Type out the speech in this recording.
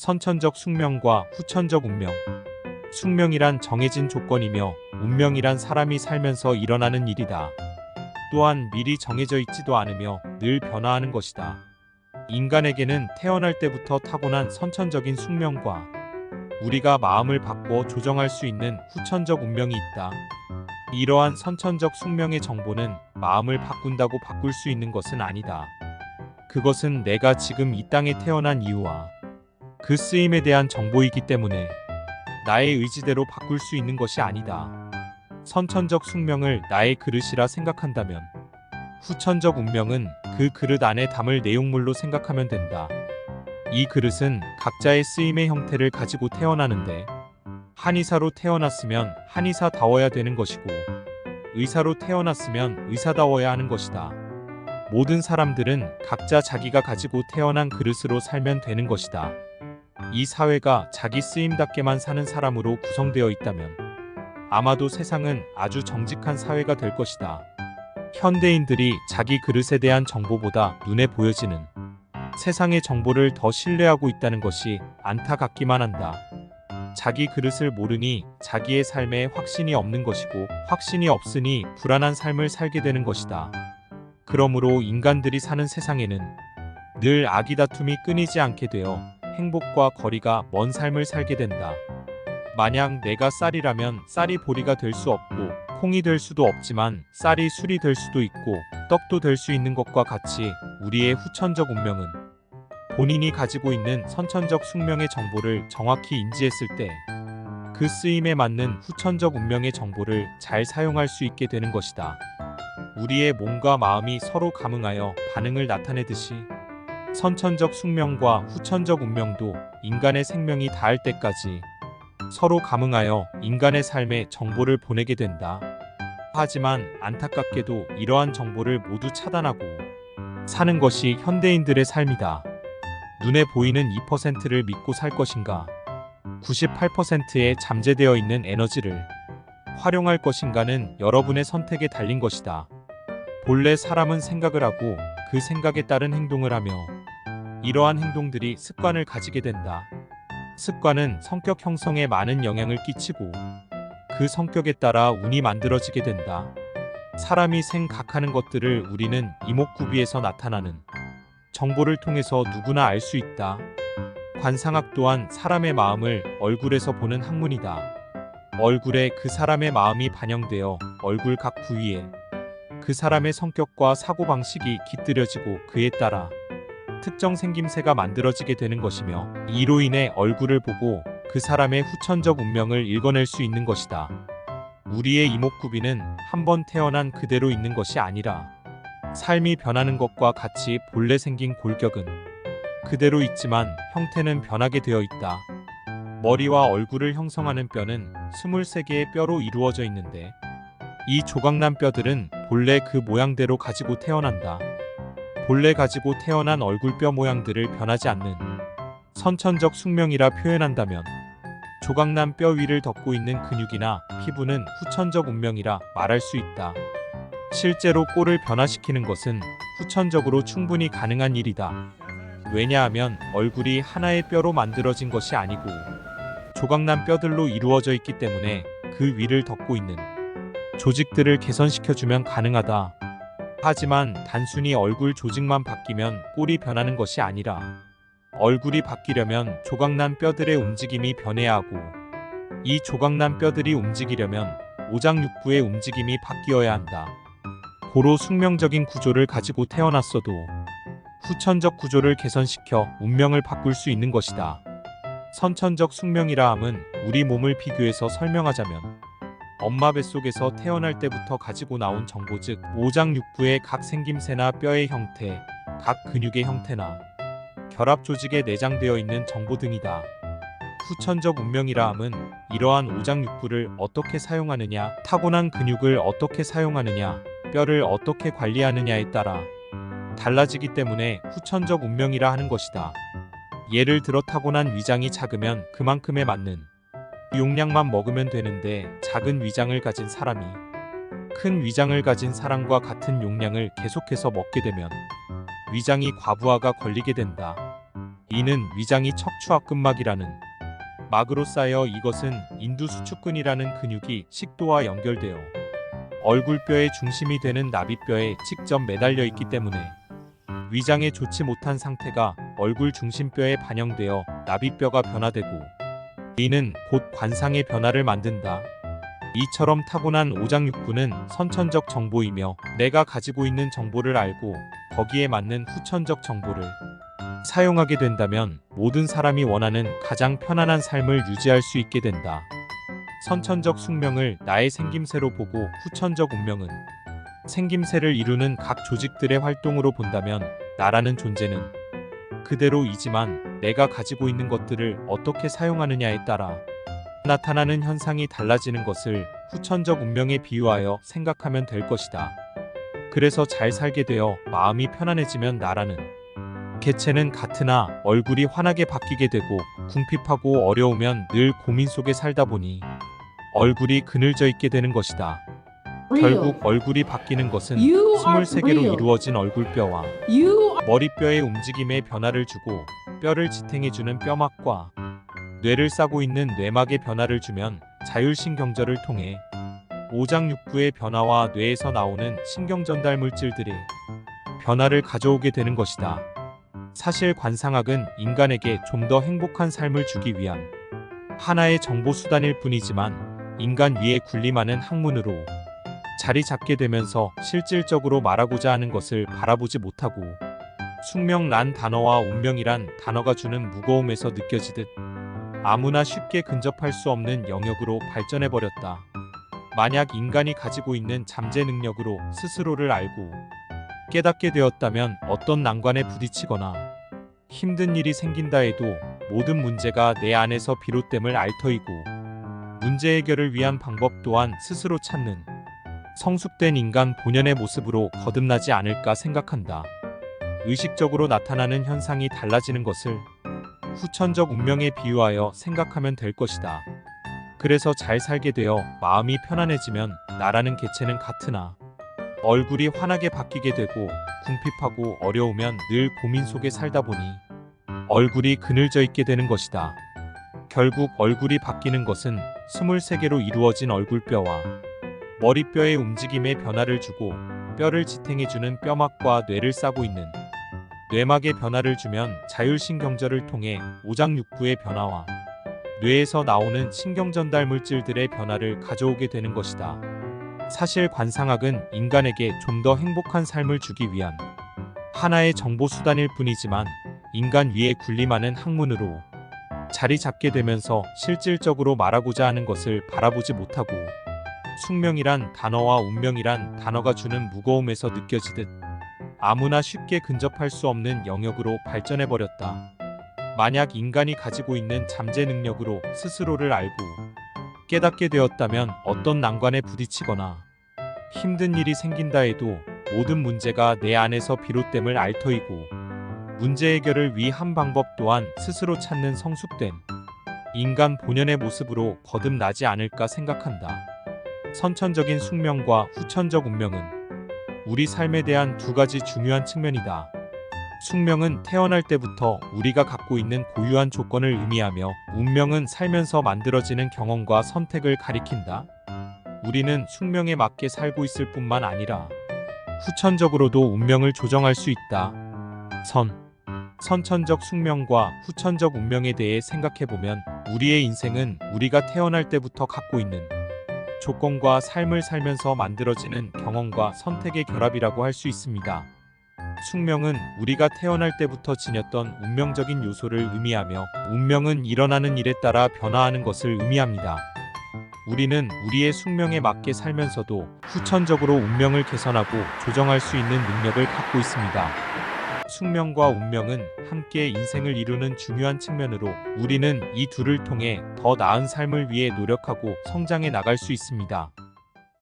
선천적 숙명과 후천적 운명. 숙명이란 정해진 조건이며 운명이란 사람이 살면서 일어나는 일이다. 또한 미리 정해져 있지도 않으며 늘 변화하는 것이다. 인간에게는 태어날 때부터 타고난 선천적인 숙명과 우리가 마음을 바꿔 조정할 수 있는 후천적 운명이 있다. 이러한 선천적 숙명의 정보는 마음을 바꾼다고 바꿀 수 있는 것은 아니다. 그것은 내가 지금 이 땅에 태어난 이유와 그 쓰임에 대한 정보이기 때문에 나의 의지대로 바꿀 수 있는 것이 아니다. 선천적 숙명을 나의 그릇이라 생각한다면 후천적 운명은 그 그릇 안에 담을 내용물로 생각하면 된다. 이 그릇은 각자의 쓰임의 형태를 가지고 태어나는데 한의사로 태어났으면 한의사다워야 되는 것이고 의사로 태어났으면 의사다워야 하는 것이다. 모든 사람들은 각자 자기가 가지고 태어난 그릇으로 살면 되는 것이다. 이 사회가 자기 쓰임답게만 사는 사람으로 구성되어 있다면 아마도 세상은 아주 정직한 사회가 될 것이다. 현대인들이 자기 그릇에 대한 정보보다 눈에 보여지는 세상의 정보를 더 신뢰하고 있다는 것이 안타깝기만 한다. 자기 그릇을 모르니 자기의 삶에 확신이 없는 것이고 확신이 없으니 불안한 삶을 살게 되는 것이다. 그러므로 인간들이 사는 세상에는 늘 아기다툼이 끊이지 않게 되어 행복과 거리가 먼 삶을 살게 된다. 만약 내가 쌀이라면 쌀이 보리가 될 수 없고 콩이 될 수도 없지만 쌀이 술이 될 수도 있고 떡도 될 수 있는 것과 같이 우리의 후천적 운명은 본인이 가지고 있는 선천적 숙명의 정보를 정확히 인지했을 때 그 쓰임에 맞는 후천적 운명의 정보를 잘 사용할 수 있게 되는 것이다. 우리의 몸과 마음이 서로 감응하여 반응을 나타내듯이 선천적 숙명과 후천적 운명도 인간의 생명이 닿을 때까지 서로 감응하여 인간의 삶에 정보를 보내게 된다. 하지만 안타깝게도 이러한 정보를 모두 차단하고 사는 것이 현대인들의 삶이다. 눈에 보이는 2%를 믿고 살 것인가? 98%에 잠재되어 있는 에너지를 활용할 것인가는 여러분의 선택에 달린 것이다. 본래 사람은 생각을 하고 그 생각에 따른 행동을 하며 이러한 행동들이 습관을 가지게 된다. 습관은 성격 형성에 많은 영향을 끼치고 그 성격에 따라 운이 만들어지게 된다. 사람이 생각하는 것들을 우리는 이목구비에서 나타나는 정보를 통해서 누구나 알 수 있다. 관상학 또한 사람의 마음을 얼굴에서 보는 학문이다. 얼굴에 그 사람의 마음이 반영되어 얼굴 각 부위에 그 사람의 성격과 사고방식이 깃들여지고 그에 따라 특정 생김새가 만들어지게 되는 것이며 이로 인해 얼굴을 보고 그 사람의 후천적 운명을 읽어낼 수 있는 것이다. 우리의 이목구비는 한번 태어난 그대로 있는 것이 아니라 삶이 변하는 것과 같이 본래 생긴 골격은 그대로 있지만 형태는 변하게 되어 있다. 머리와 얼굴을 형성하는 뼈는 23개의 뼈로 이루어져 있는데 이 조각난 뼈들은 본래 그 모양대로 가지고 태어난다. 본래 가지고 태어난 얼굴뼈 모양들을 변하지 않는 선천적 숙명이라 표현한다면 조각난 뼈 위를 덮고 있는 근육이나 피부는 후천적 운명이라 말할 수 있다. 실제로 꼴을 변화시키는 것은 후천적으로 충분히 가능한 일이다. 왜냐하면 얼굴이 하나의 뼈로 만들어진 것이 아니고 조각난 뼈들로 이루어져 있기 때문에 그 위를 덮고 있는 조직들을 개선시켜주면 가능하다. 하지만 단순히 얼굴 조직만 바뀌면 꼴이 변하는 것이 아니라 얼굴이 바뀌려면 조각난 뼈들의 움직임이 변해야 하고 이 조각난 뼈들이 움직이려면 오장육부의 움직임이 바뀌어야 한다. 고로 숙명적인 구조를 가지고 태어났어도 후천적 구조를 개선시켜 운명을 바꿀 수 있는 것이다. 선천적 숙명이라 함은 우리 몸을 비교해서 설명하자면 엄마 뱃속에서 태어날 때부터 가지고 나온 정보 즉 오장육부의 각 생김새나 뼈의 형태, 각 근육의 형태나 결합 조직에 내장되어 있는 정보 등이다. 후천적 운명이라 함은 이러한 오장육부를 어떻게 사용하느냐, 타고난 근육을 어떻게 사용하느냐, 뼈를 어떻게 관리하느냐에 따라 달라지기 때문에 후천적 운명이라 하는 것이다. 예를 들어 타고난 위장이 작으면 그만큼에 맞는 용량만 먹으면 되는데 작은 위장을 가진 사람이 큰 위장을 가진 사람과 같은 용량을 계속해서 먹게 되면 위장이 과부하가 걸리게 된다. 이는 위장이 척추와 끝막이라는 막으로 쌓여 이것은 인두수축근이라는 근육이 식도와 연결되어 얼굴뼈의 중심이 되는 나비뼈에 직접 매달려 있기 때문에 위장에 좋지 못한 상태가 얼굴 중심뼈에 반영되어 나비뼈가 변화되고 이는 곧 관상의 변화를 만든다. 이처럼 타고난 오장육부는 선천적 정보이며 내가 가지고 있는 정보를 알고 거기에 맞는 후천적 정보를 사용하게 된다면 모든 사람이 원하는 가장 편안한 삶을 유지할 수 있게 된다. 선천적 숙명을 나의 생김새로 보고 후천적 운명은 생김새를 이루는 각 조직들의 활동으로 본다면 나라는 존재는 그대로이지만 내가 가지고 있는 것들을 어떻게 사용하느냐에 따라 나타나는 현상이 달라지는 것을 후천적 운명에 비유하여 생각하면 될 것이다. 그래서 잘 살게 되어 마음이 편안해지면 나라는 개체는 같으나 얼굴이 환하게 바뀌게 되고 궁핍하고 어려우면 늘 고민 속에 살다 보니 얼굴이 그늘져 있게 되는 것이다. 결국 얼굴이 바뀌는 것은 23개로 이루어진 얼굴뼈와 머리뼈의 움직임에 변화를 주고 뼈를 지탱해주는 뼈막과 뇌를 싸고 있는 뇌막의 변화를 주면 자율신경절을 통해 오장육부의 변화와 뇌에서 나오는 신경전달 물질들의 변화를 가져오게 되는 것이다. 사실 관상학은 인간에게 좀 더 행복한 삶을 주기 위한 하나의 정보수단일 뿐이지만 인간 위에 군림하는 학문으로 자리 잡게 되면서 실질적으로 말하고자 하는 것을 바라보지 못하고 숙명란 단어와 운명이란 단어가 주는 무거움에서 느껴지듯 아무나 쉽게 근접할 수 없는 영역으로 발전해버렸다. 만약 인간이 가지고 있는 잠재 능력으로 스스로를 알고 깨닫게 되었다면 어떤 난관에 부딪히거나 힘든 일이 생긴다 해도 모든 문제가 내 안에서 비롯됨을 알 터이고 문제 해결을 위한 방법 또한 스스로 찾는 성숙된 인간 본연의 모습으로 거듭나지 않을까 생각한다. 의식적으로 나타나는 현상이 달라지는 것을 후천적 운명에 비유하여 생각하면 될 것이다. 그래서 잘 살게 되어 마음이 편안해지면 나라는 개체는 같으나 얼굴이 환하게 바뀌게 되고 궁핍하고 어려우면 늘 고민 속에 살다 보니 얼굴이 그늘져 있게 되는 것이다. 결국 얼굴이 바뀌는 것은 23개로 이루어진 얼굴뼈와 머리뼈의 움직임에 변화를 주고 뼈를 지탱해주는 뼈막과 뇌를 싸고 있는 뇌막의 변화를 주면 자율신경절을 통해 오장육부의 변화와 뇌에서 나오는 신경전달 물질들의 변화를 가져오게 되는 것이다. 사실 관상학은 인간에게 좀 더 행복한 삶을 주기 위한 하나의 정보수단일 뿐이지만 인간 위에 군림하는 학문으로 자리 잡게 되면서 실질적으로 말하고자 하는 것을 바라보지 못하고 숙명이란 단어와 운명이란 단어가 주는 무거움에서 느껴지듯 아무나 쉽게 근접할 수 없는 영역으로 발전해버렸다. 만약 인간이 가지고 있는 잠재 능력으로 스스로를 알고 깨닫게 되었다면 어떤 난관에 부딪히거나 힘든 일이 생긴다 해도 모든 문제가 내 안에서 비롯됨을 알 터이고 문제 해결을 위한 방법 또한 스스로 찾는 성숙된 인간 본연의 모습으로 거듭나지 않을까 생각한다. 선천적인 숙명과 후천적 운명은 우리 삶에 대한 두 가지 중요한 측면이다. 숙명은 태어날 때부터 우리가 갖고 있는 고유한 조건을 의미하며 운명은 살면서 만들어지는 경험과 선택을 가리킨다. 우리는 숙명에 맞게 살고 있을 뿐만 아니라 후천적으로도 운명을 조정할 수 있다. 선천적 숙명과 후천적 운명에 대해 생각해보면 우리의 인생은 우리가 태어날 때부터 갖고 있는 조건과 삶을 살면서 만들어지는 경험과 선택의 결합이라고 할 수 있습니다. 숙명은 우리가 태어날 때부터 지녔던 운명적인 요소를 의미하며 운명은 일어나는 일에 따라 변화하는 것을 의미합니다. 우리는 우리의 숙명에 맞게 살면서도 후천적으로 운명을 개선하고 조정할 수 있는 능력을 갖고 있습니다. 숙명과 운명은 함께 인생을 이루는 중요한 측면으로 우리는 이 둘을 통해 더 나은 삶을 위해 노력하고 성장해 나갈 수 있습니다.